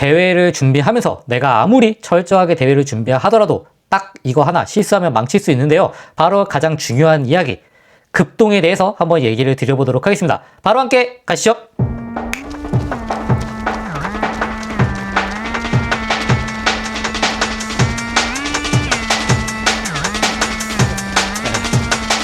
대회를 준비하면서 내가 아무리 철저하게 대회를 준비하더라도 딱 이거 하나 실수하면 망칠 수 있는데요. 바로 가장 중요한 이야기, 급동에 대해서 한번 얘기를 드려보도록 하겠습니다. 바로 함께 가시죠.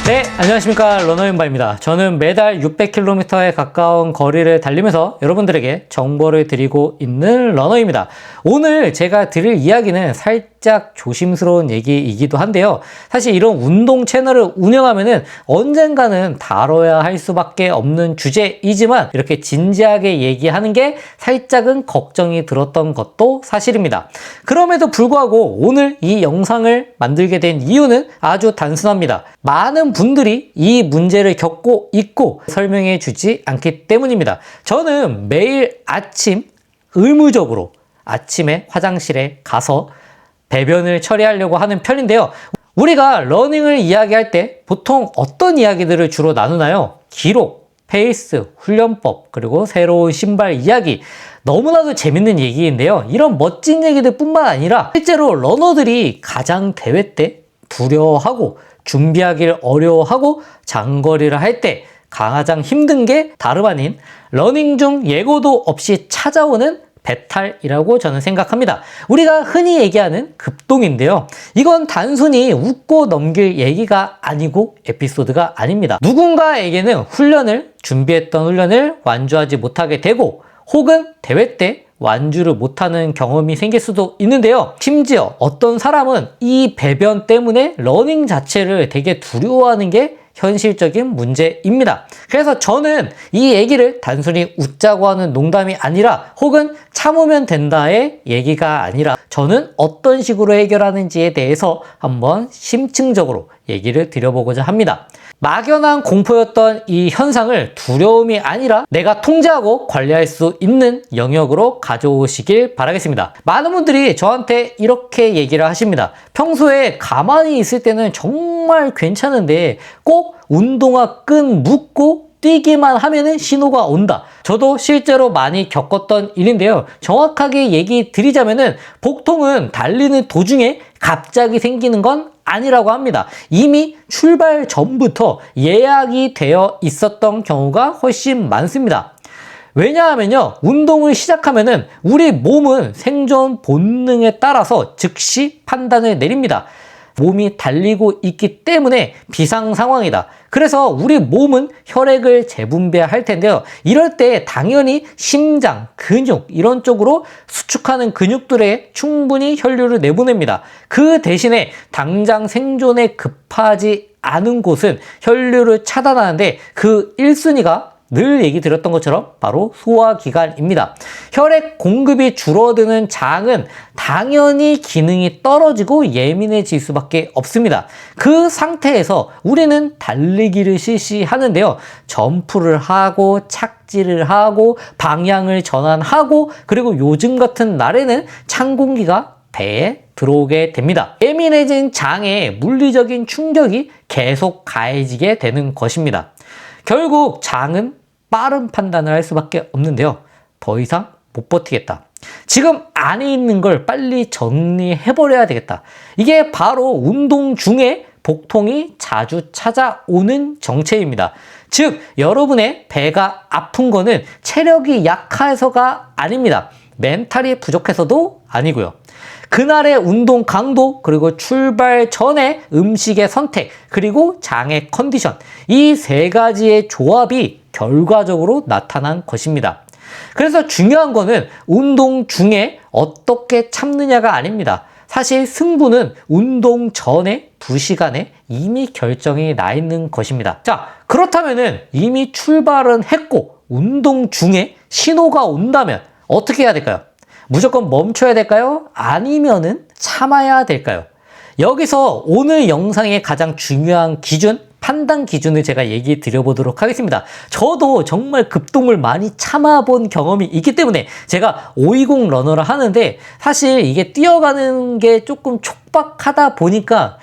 네, 안녕하십니까. 러너윤바입니다. 저는 매달 600km에 가까운 거리를 달리면서 여러분들에게 정보를 드리고 있는 러너입니다. 오늘 제가 드릴 이야기는 살짝 조심스러운 얘기이기도 한데요. 사실 이런 운동 채널을 운영하면은 언젠가는 다뤄야 할 수밖에 없는 주제이지만 이렇게 진지하게 얘기하는 게 살짝은 걱정이 들었던 것도 사실입니다. 그럼에도 불구하고 오늘 이 영상을 만들게 된 이유는 아주 단순합니다. 많은 분들이 이 문제를 겪고 있고 설명해 주지 않기 때문입니다. 저는 매일 아침 의무적으로 아침에 화장실에 가서 배변을 처리하려고 하는 편인데요. 우리가 러닝을 이야기할 때 보통 어떤 이야기들을 주로 나누나요? 기록, 페이스, 훈련법, 그리고 새로운 신발 이야기. 너무나도 재밌는 얘기인데요. 이런 멋진 얘기들 뿐만 아니라 실제로 러너들이 가장 대회 때 두려워하고 준비하기를 어려워하고 장거리를 할 때 가장 힘든 게 다름 아닌 러닝 중 예고도 없이 찾아오는 배탈이라고 저는 생각합니다. 우리가 흔히 얘기하는 급동인데요. 이건 단순히 웃고 넘길 얘기가 아니고 에피소드가 아닙니다. 누군가에게는 준비했던 훈련을 완주하지 못하게 되고 혹은 대회 때 완주를 못하는 경험이 생길 수도 있는데요. 심지어 어떤 사람은 이 배변 때문에 러닝 자체를 되게 두려워하는 게 현실적인 문제입니다. 그래서 저는 이 얘기를 단순히 웃자고 하는 농담이 아니라 혹은 참으면 된다의 얘기가 아니라 저는 어떤 식으로 해결하는지에 대해서 한번 심층적으로 얘기를 드려보고자 합니다. 막연한 공포였던 이 현상을 두려움이 아니라 내가 통제하고 관리할 수 있는 영역으로 가져오시길 바라겠습니다. 많은 분들이 저한테 이렇게 얘기를 하십니다. 평소에 가만히 있을 때는 정말 괜찮은데 꼭 운동화 끈 묶고 뛰기만 하면은 신호가 온다. 저도 실제로 많이 겪었던 일인데요. 정확하게 얘기 드리자면은 복통은 달리는 도중에 갑자기 생기는 건 아니라고 합니다. 이미 출발 전부터 예약이 되어 있었던 경우가 훨씬 많습니다. 왜냐하면요, 운동을 시작하면은 우리 몸은 생존 본능에 따라서 즉시 판단을 내립니다. 몸이 달리고 있기 때문에 비상 상황이다. 그래서 우리 몸은 혈액을 재분배할 텐데요. 이럴 때 당연히 심장, 근육 이런 쪽으로 수축하는 근육들에 충분히 혈류를 내보냅니다. 그 대신에 당장 생존에 급하지 않은 곳은 혈류를 차단하는데 그 1순위가 늘 얘기 드렸던 것처럼 바로 소화기관입니다. 혈액 공급이 줄어드는 장은 당연히 기능이 떨어지고 예민해질 수밖에 없습니다. 그 상태에서 우리는 달리기를 실시하는데요. 점프를 하고 착지를 하고 방향을 전환하고 그리고 요즘 같은 날에는 찬 공기가 배에 들어오게 됩니다. 예민해진 장에 물리적인 충격이 계속 가해지게 되는 것입니다. 결국 장은 빠른 판단을 할 수밖에 없는데요. 더 이상 못 버티겠다. 지금 안에 있는 걸 빨리 정리해버려야 되겠다. 이게 바로 운동 중에 복통이 자주 찾아오는 정체입니다. 즉, 여러분의 배가 아픈 거는 체력이 약해서가 아닙니다. 멘탈이 부족해서도 아니고요. 그날의 운동 강도, 그리고 출발 전에 음식의 선택, 그리고 장의 컨디션, 이 세 가지의 조합이 결과적으로 나타난 것입니다. 그래서 중요한 거는 운동 중에 어떻게 참느냐가 아닙니다. 사실 승부는 운동 전에 2시간에 이미 결정이 나 있는 것입니다. 자, 그렇다면은 이미 출발은 했고 운동 중에 신호가 온다면 어떻게 해야 될까요? 무조건 멈춰야 될까요? 아니면은 참아야 될까요? 여기서 오늘 영상의 가장 중요한 기준, 판단 기준을 제가 얘기 드려보도록 하겠습니다. 저도 정말 급동을 많이 참아본 경험이 있기 때문에 제가 520 러너를 하는데 사실 이게 뛰어가는 게 조금 촉박하다 보니까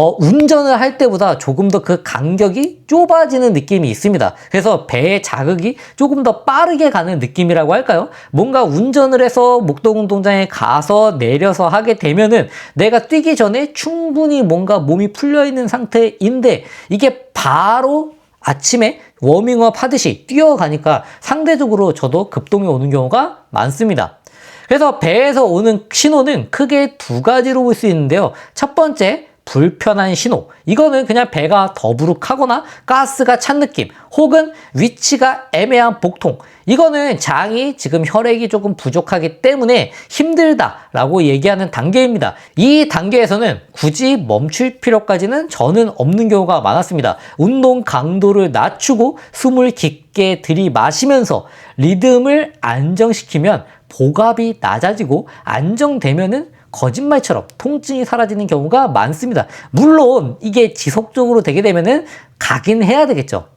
운전을 할 때보다 조금 더 그 간격이 좁아지는 느낌이 있습니다. 그래서 배의 자극이 조금 더 빠르게 가는 느낌이라고 할까요? 뭔가 운전을 해서 목동 운동장에 가서 내려서 하게 되면은 내가 뛰기 전에 충분히 뭔가 몸이 풀려 있는 상태인데 이게 바로 아침에 워밍업 하듯이 뛰어가니까 상대적으로 저도 급동이 오는 경우가 많습니다. 그래서 배에서 오는 신호는 크게 두 가지로 볼 수 있는데요. 첫 번째, 불편한 신호. 이거는 그냥 배가 더부룩하거나 가스가 찬 느낌, 혹은 위치가 애매한 복통. 이거는 장이 지금 혈액이 조금 부족하기 때문에 힘들다라고 얘기하는 단계입니다. 이 단계에서는 굳이 멈출 필요까지는 저는 없는 경우가 많았습니다. 운동 강도를 낮추고 숨을 깊게 들이마시면서 리듬을 안정시키면 복압이 낮아지고 안정되면은 거짓말처럼 통증이 사라지는 경우가 많습니다. 물론 이게 지속적으로 되게 되면은 가긴 해야 되겠죠.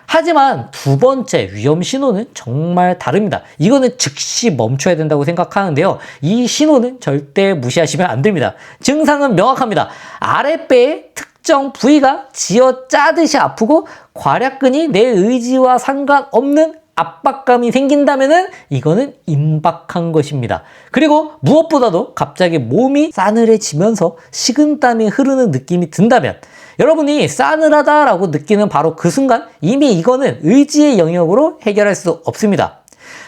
하지만 두 번째 위험 신호는 정말 다릅니다. 이거는 즉시 멈춰야 된다고 생각하는데요. 이 신호는 절대 무시하시면 안 됩니다. 증상은 명확합니다. 아랫배의 특정 부위가 쥐어 짜듯이 아프고 괄약근이 내 의지와 상관없는 압박감이 생긴다면은 이거는 임박한 것입니다. 그리고 무엇보다도 갑자기 몸이 싸늘해지면서 식은땀이 흐르는 느낌이 든다면 여러분이 싸늘하다라고 느끼는 바로 그 순간 이미 이거는 의지의 영역으로 해결할 수 없습니다.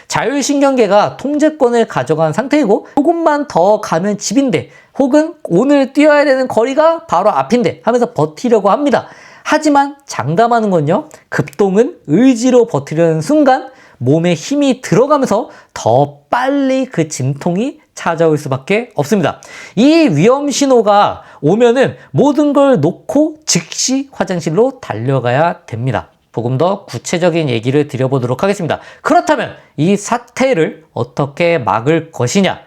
자율신경계가 통제권을 가져간 상태이고 조금만 더 가면 집인데 혹은 오늘 뛰어야 되는 거리가 바로 앞인데 하면서 버티려고 합니다. 하지만 장담하는 건요, 급동은 의지로 버티려는 순간 몸에 힘이 들어가면서 더 빨리 그 진통이 찾아올 수밖에 없습니다. 이 위험 신호가 오면은 모든 걸 놓고 즉시 화장실로 달려가야 됩니다. 조금 더 구체적인 얘기를 드려보도록 하겠습니다. 그렇다면 이 사태를 어떻게 막을 것이냐?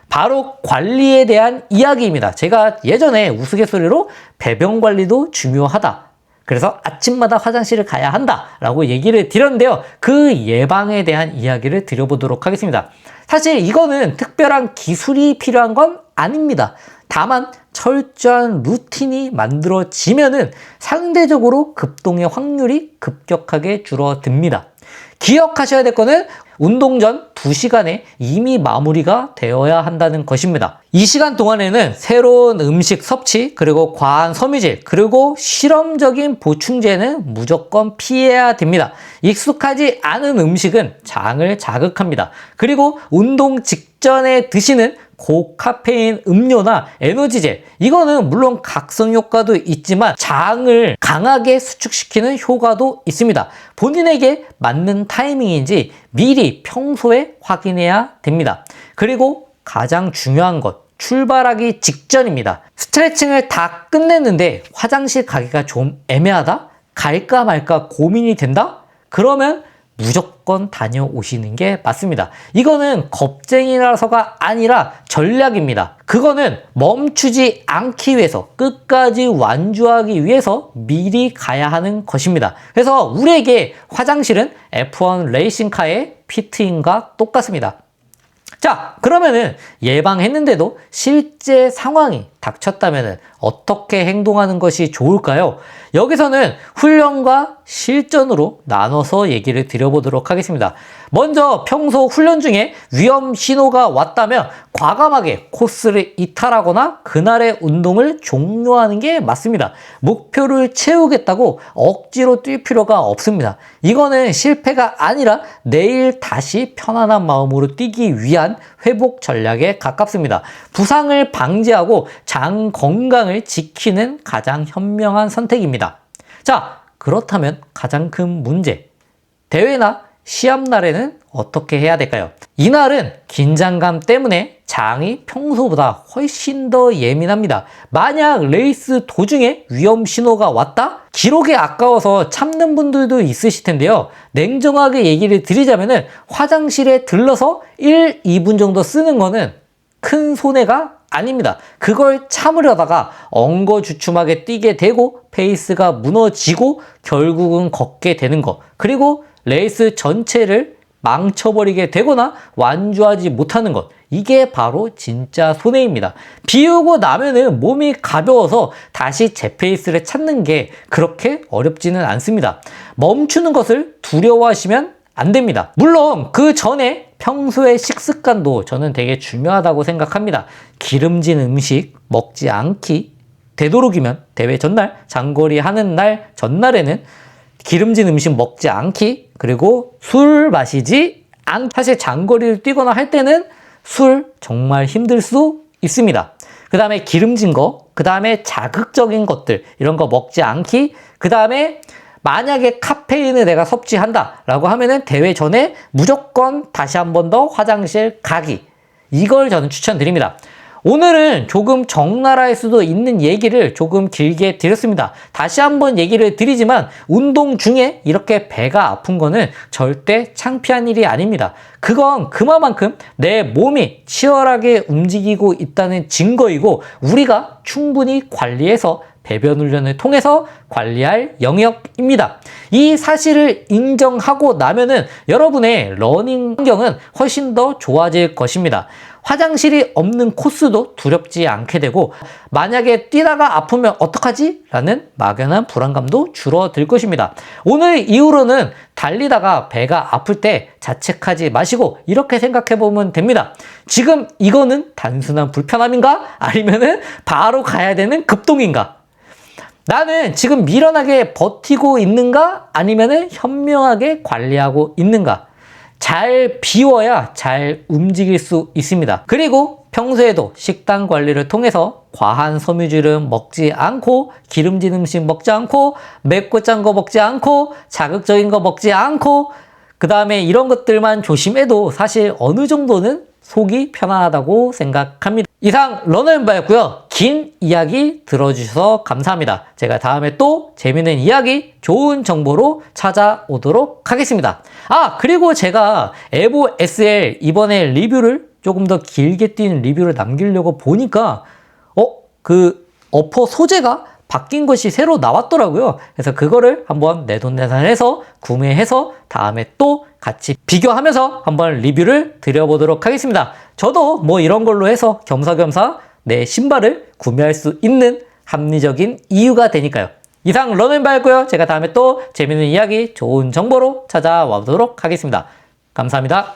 바로 관리에 대한 이야기입니다. 제가 예전에 우스갯소리로 배변 관리도 중요하다. 그래서 아침마다 화장실을 가야 한다라고 얘기를 드렸는데요. 그 예방에 대한 이야기를 드려보도록 하겠습니다. 사실 이거는 특별한 기술이 필요한 건 아닙니다. 다만 철저한 루틴이 만들어지면은 상대적으로 급동의 확률이 급격하게 줄어듭니다. 기억하셔야 될 거는 운동 전 2시간에 이미 마무리가 되어야 한다는 것입니다. 이 시간 동안에는 새로운 음식 섭취, 그리고 과한 섬유질, 그리고 실험적인 보충제는 무조건 피해야 됩니다. 익숙하지 않은 음식은 장을 자극합니다. 그리고 운동 직전에 드시는 고카페인 음료나 에너지젤, 이거는 물론 각성 효과도 있지만 장을 강하게 수축시키는 효과도 있습니다. 본인에게 맞는 타이밍인지 미리 평소에 확인해야 됩니다. 그리고 가장 중요한 것, 출발하기 직전입니다. 스트레칭을 다 끝냈는데 화장실 가기가 좀 애매하다? 갈까 말까 고민이 된다? 그러면 무조건 다녀오시는 게 맞습니다. 이거는 겁쟁이라서가 아니라 전략입니다. 그거는 멈추지 않기 위해서, 끝까지 완주하기 위해서 미리 가야 하는 것입니다. 그래서 우리에게 화장실은 F1 레이싱카의 피트인과 똑같습니다. 자, 그러면은 예방했는데도 실제 상황이 닥쳤다면은 어떻게 행동하는 것이 좋을까요? 여기서는 훈련과 실전으로 나눠서 얘기를 드려보도록 하겠습니다. 먼저 평소 훈련 중에 위험 신호가 왔다면 과감하게 코스를 이탈하거나 그날의 운동을 종료하는 게 맞습니다. 목표를 채우겠다고 억지로 뛸 필요가 없습니다. 이거는 실패가 아니라 내일 다시 편안한 마음으로 뛰기 위한 회복 전략에 가깝습니다. 부상을 방지하고 장 건강을 지키는 가장 현명한 선택입니다. 자, 그렇다면 가장 큰 문제, 대회나 시합 날에는 어떻게 해야 될까요? 이날은 긴장감 때문에 장이 평소보다 훨씬 더 예민합니다. 만약 레이스 도중에 위험 신호가 왔다? 기록이 아까워서 참는 분들도 있으실 텐데요. 냉정하게 얘기를 드리자면은 화장실에 들러서 1, 2분 정도 쓰는 거는 큰 손해가 아닙니다. 그걸 참으려다가 엉거주춤하게 뛰게 되고 페이스가 무너지고 결국은 걷게 되는 거, 그리고 레이스 전체를 망쳐버리게 되거나 완주하지 못하는 것. 이게 바로 진짜 손해입니다. 비우고 나면은 몸이 가벼워서 다시 제 페이스를 찾는 게 그렇게 어렵지는 않습니다. 멈추는 것을 두려워하시면 안 됩니다. 물론 그 전에 평소의 식습관도 저는 되게 중요하다고 생각합니다. 기름진 음식 먹지 않기, 되도록이면 대회 전날, 장거리 하는 날 전날에는 기름진 음식 먹지 않기, 그리고 술 마시지 않기. 사실 장거리를 뛰거나 할 때는 술 정말 힘들 수 있습니다. 그 다음에 기름진 거, 그 다음에 자극적인 것들, 이런 거 먹지 않기, 그 다음에 만약에 카페인을 내가 섭취한다 라고 하면은 대회 전에 무조건 다시 한 번 더 화장실 가기. 이걸 저는 추천드립니다. 오늘은 조금 적나라할 수도 있는 얘기를 조금 길게 드렸습니다. 다시 한번 얘기를 드리지만 운동 중에 이렇게 배가 아픈 거는 절대 창피한 일이 아닙니다. 그건 그만큼 내 몸이 치열하게 움직이고 있다는 증거이고 우리가 충분히 관리해서 배변 훈련을 통해서 관리할 영역입니다. 이 사실을 인정하고 나면은 여러분의 러닝 환경은 훨씬 더 좋아질 것입니다. 화장실이 없는 코스도 두렵지 않게 되고 만약에 뛰다가 아프면 어떡하지? 라는 막연한 불안감도 줄어들 것입니다. 오늘 이후로는 달리다가 배가 아플 때 자책하지 마시고 이렇게 생각해 보면 됩니다. 지금 이거는 단순한 불편함인가? 아니면은 바로 가야 되는 급동인가? 나는 지금 미련하게 버티고 있는가? 아니면은 현명하게 관리하고 있는가? 잘 비워야 잘 움직일 수 있습니다. 그리고 평소에도 식단 관리를 통해서 과한 섬유질은 먹지 않고 기름진 음식 먹지 않고 맵고 짠 거 먹지 않고 자극적인 거 먹지 않고 그 다음에 이런 것들만 조심해도 사실 어느 정도는 속이 편안하다고 생각합니다. 이상 러너앤바였고요. 긴 이야기 들어주셔서 감사합니다. 제가 다음에 또 재밌는 이야기, 좋은 정보로 찾아오도록 하겠습니다. 그리고 제가 에보 SL 이번에 리뷰를 조금 더 길게 뛴 리뷰를 남기려고 보니까 그 어퍼 소재가 바뀐 것이 새로 나왔더라고요. 그래서 그거를 한번 내돈내산해서 구매해서 다음에 또 같이 비교하면서 한번 리뷰를 드려보도록 하겠습니다. 저도 뭐 이런 걸로 해서 겸사겸사 내 신발을 구매할 수 있는 합리적인 이유가 되니까요. 이상 러너앤바였고요. 제가 다음에 또 재밌는 이야기, 좋은 정보로 찾아와 보도록 하겠습니다. 감사합니다.